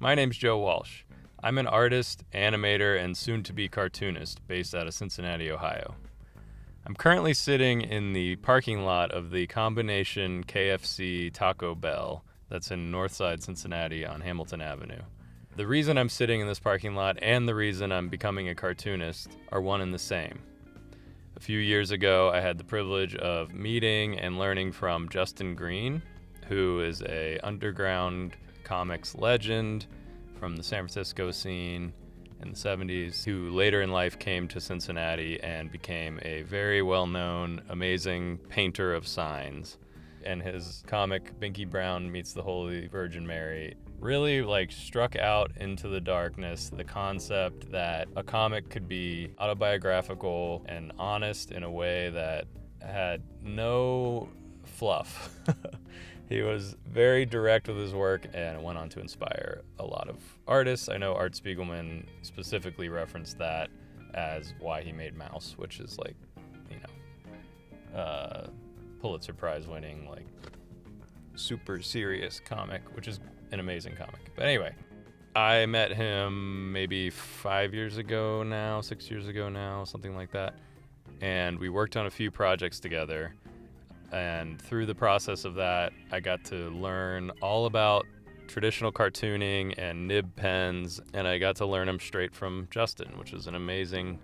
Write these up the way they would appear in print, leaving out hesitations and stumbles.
My name's Joe Walsh. I'm an artist, animator, and soon-to-be cartoonist based out of Cincinnati, Ohio. I'm currently sitting in the parking lot of the combination KFC Taco Bell that's in Northside Cincinnati on Hamilton Avenue. The reason I'm sitting in this parking lot and the reason I'm becoming a cartoonist are one and the same. A few years ago, I had the privilege of meeting and learning from Justin Green, who is a underground Comix legend from the San Francisco scene in the 70s, who later in life came to Cincinnati and became a very well-known, amazing painter of signs. And his comic, Binky Brown Meets the Holy Virgin Mary, really struck out into the darkness the concept that a comic could be autobiographical and honest in a way that had no fluff. He was very direct with his work and went on to inspire a lot of artists. I know Art Spiegelman specifically referenced that as why he made Mouse, which is Pulitzer Prize winning, super serious comic, which is an amazing comic. But anyway, I met him maybe 5 years ago now, 6 years ago now, something like that. And we worked on a few projects together. And through the process of that, I got to learn all about traditional cartooning and nib pens, and I got to learn them straight from Justin, which was an amazing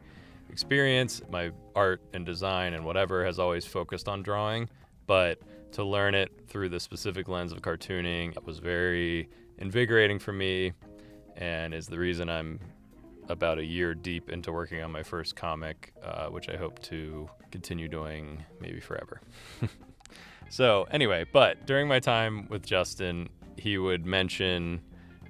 experience. My art and design and whatever has always focused on drawing, but to learn it through the specific lens of cartooning was very invigorating for me, and is the reason I'm about a year deep into working on my first comic, which I hope to continue doing maybe forever. So anyway, but during my time with Justin, he would mention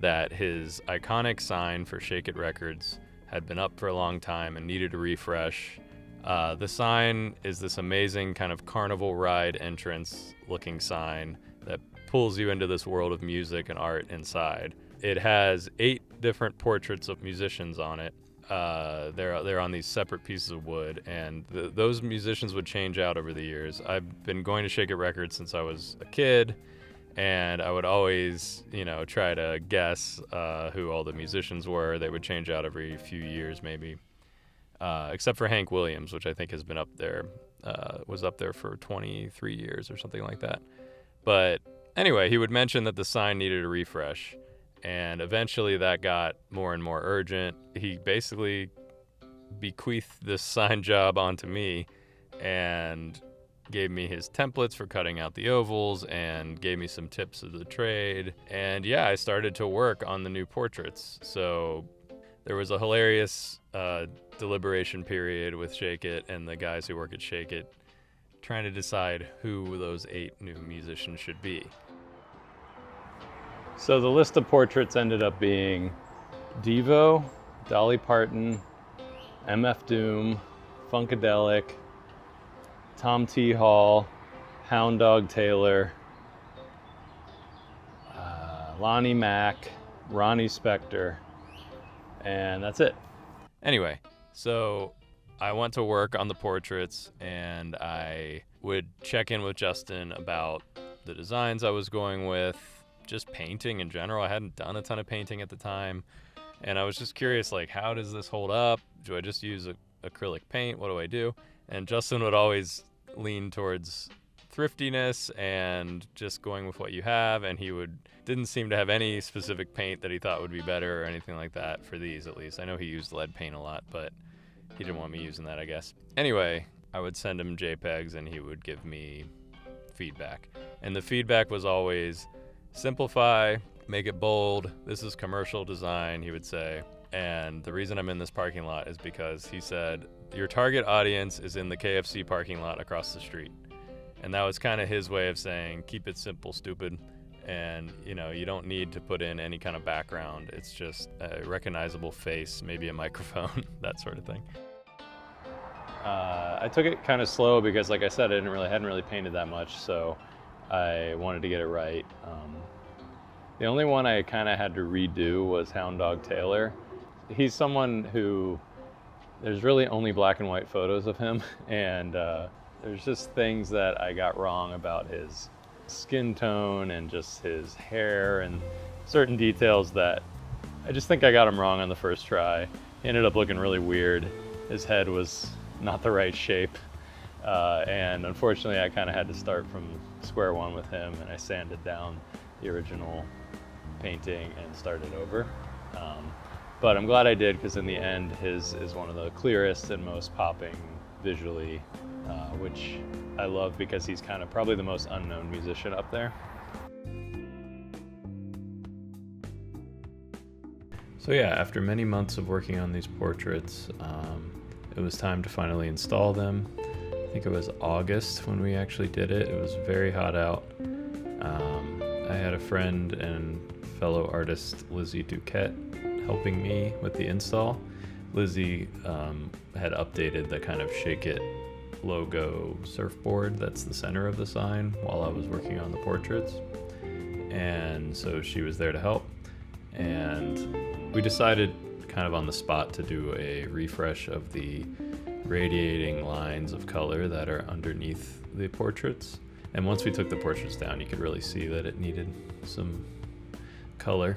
that his iconic sign for Shake It Records had been up for a long time and needed a refresh. The sign is this amazing kind of carnival ride entrance looking sign that pulls you into this world of music and art inside. It has 8 different portraits of musicians on it. They're on these separate pieces of wood, and those musicians would change out over the years. I've been going to Shake It Records since I was a kid, and I would always, try to guess who all the musicians were. They would change out every few years, maybe, except for Hank Williams, which I think has been up there, was up there for 23 years or something like that. But anyway, he would mention that the sign needed a refresh. And eventually that got more and more urgent. He basically bequeathed this sign job onto me and gave me his templates for cutting out the ovals and gave me some tips of the trade. And yeah, I started to work on the new portraits. So there was a hilarious deliberation period with Shake It and the guys who work at Shake It trying to decide who those 8 new musicians should be. So the list of portraits ended up being Devo, Dolly Parton, MF Doom, Funkadelic, Tom T. Hall, Hound Dog Taylor, Lonnie Mack, Ronnie Spector, and that's it. Anyway, so I went to work on the portraits, and I would check in with Justin about the designs I was going with, just painting in general. I hadn't done a ton of painting at the time, and I was just curious, how does this hold up? Do I just use acrylic paint? What do I do? And Justin would always lean towards thriftiness and just going with what you have, and he didn't seem to have any specific paint that he thought would be better or anything like that for these, at least. I know he used lead paint a lot, but he didn't want me using that, I guess. Anyway, I would send him JPEGs and he would give me feedback, and the feedback was always simplify, make it bold. This is commercial design, he would say. And the reason I'm in this parking lot is because he said, your target audience is in the KFC parking lot across the street. And that was kind of his way of saying, keep it simple, stupid. And, you don't need to put in any kind of background. It's just a recognizable face, maybe a microphone, that sort of thing. I took it kind of slow because, like I said, I hadn't really painted that much, so I wanted to get it right. The only one I kind of had to redo was Hound Dog Taylor. He's someone who, there's really only black and white photos of him, and there's just things that I got wrong about his skin tone and just his hair and certain details that I just think I got him wrong on the first try. He ended up looking really weird. His head was not the right shape. And unfortunately, I kind of had to start from square one with him, and I sanded down the original painting and started over. But I'm glad I did, because in the end, his is one of the clearest and most popping visually, which I love because he's kind of probably the most unknown musician up there. So yeah, after many months of working on these portraits, it was time to finally install them. I think it was August when we actually did it. It was very hot out. I had a friend and fellow artist, Lizzie Duquette, helping me with the install. Lizzie had updated the kind of Shake It logo surfboard that's the center of the sign while I was working on the portraits. And so she was there to help. And we decided kind of on the spot to do a refresh of the radiating lines of color that are underneath the portraits. And once we took the portraits down, you could really see that it needed some color.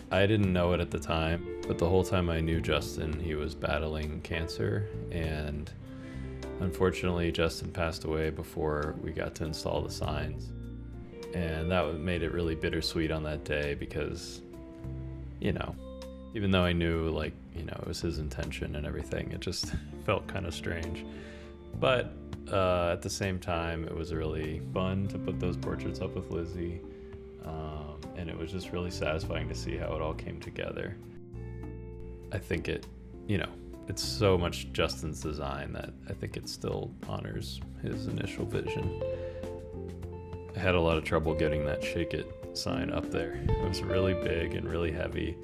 I didn't know it at the time, but the whole time I knew Justin, he was battling cancer, and unfortunately Justin passed away before we got to install the signs. And that made it really bittersweet on that day because, you know, even though I knew, like, you know, it was his intention and everything, it just felt kind of strange. But at the same time, it was really fun to put those portraits up with Lizzie. And it was just really satisfying to see how it all came together. I think it, you know, it's so much Justin's design that I think it still honors his initial vision. I had a lot of trouble getting that Shake It sign up there. It was really big and really heavy.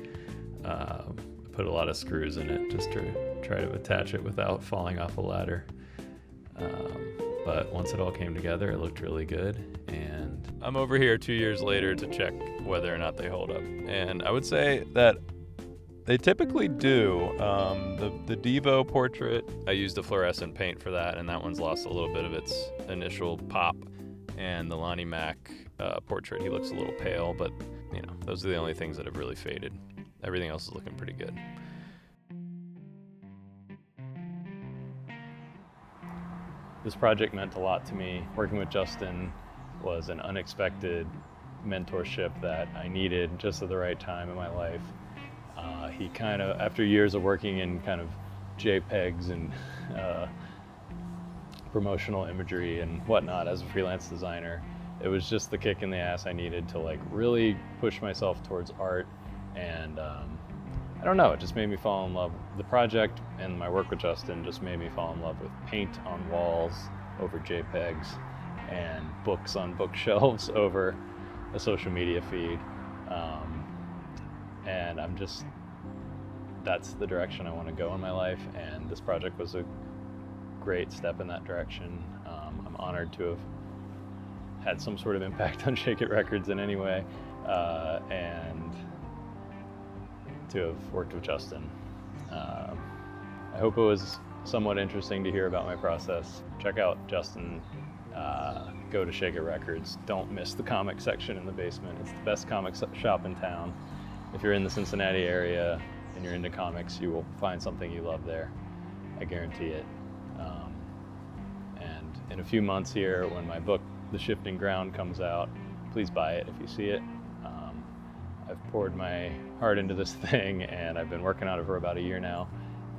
I put a lot of screws in it just to try to attach it without falling off a ladder. But once it all came together, it looked really good. And I'm over here 2 years later to check whether or not they hold up. And I would say that they typically do. The Devo portrait, I used a fluorescent paint for that, and that one's lost a little bit of its initial pop. And the Lonnie Mack portrait, he looks a little pale, but you know, those are the only things that have really faded. Everything else is looking pretty good. This project meant a lot to me. Working with Justin was an unexpected mentorship that I needed just at the right time in my life. He kind of, after years of working in kind of JPEGs and promotional imagery and whatnot as a freelance designer, it was just the kick in the ass I needed to like really push myself towards art. And I don't know, it just made me fall in love. The project and my work with Justin just made me fall in love with paint on walls over JPEGs and books on bookshelves over a social media feed. And I'm just, that's the direction I want to go in my life, and this project was a great step in that direction. I'm honored to have had some sort of impact on Shake It Records in any way, and to have worked with Justin. I hope it was somewhat interesting to hear about my process. Check out Justin, go to Shake It Records. Don't miss the comic section in the basement. It's the best comic shop in town. If you're in the Cincinnati area and you're into comics, you will find something you love there. I guarantee it. And in a few months here, when my book, The Shifting Ground, comes out, please buy it if you see it. I've poured my heart into this thing, and I've been working on it for about a year now,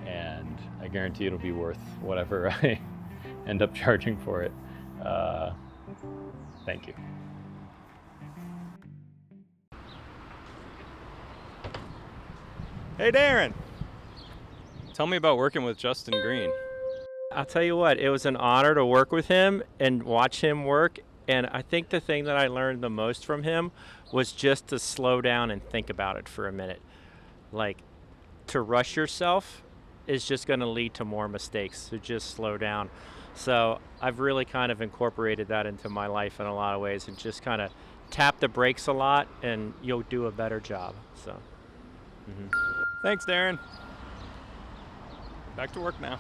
and I guarantee it'll be worth whatever I end up charging for it. Thank you. Hey Darren, tell me about working with Justin Green. I'll tell you what, it was an honor to work with him and watch him work. And I think the thing that I learned the most from him was just to slow down and think about it for a minute. Like, to rush yourself is just going to lead to more mistakes, so just slow down. So I've really kind of incorporated that into my life in a lot of ways, and just kind of tap the brakes a lot and you'll do a better job. So, Thanks, Darren. Back to work now.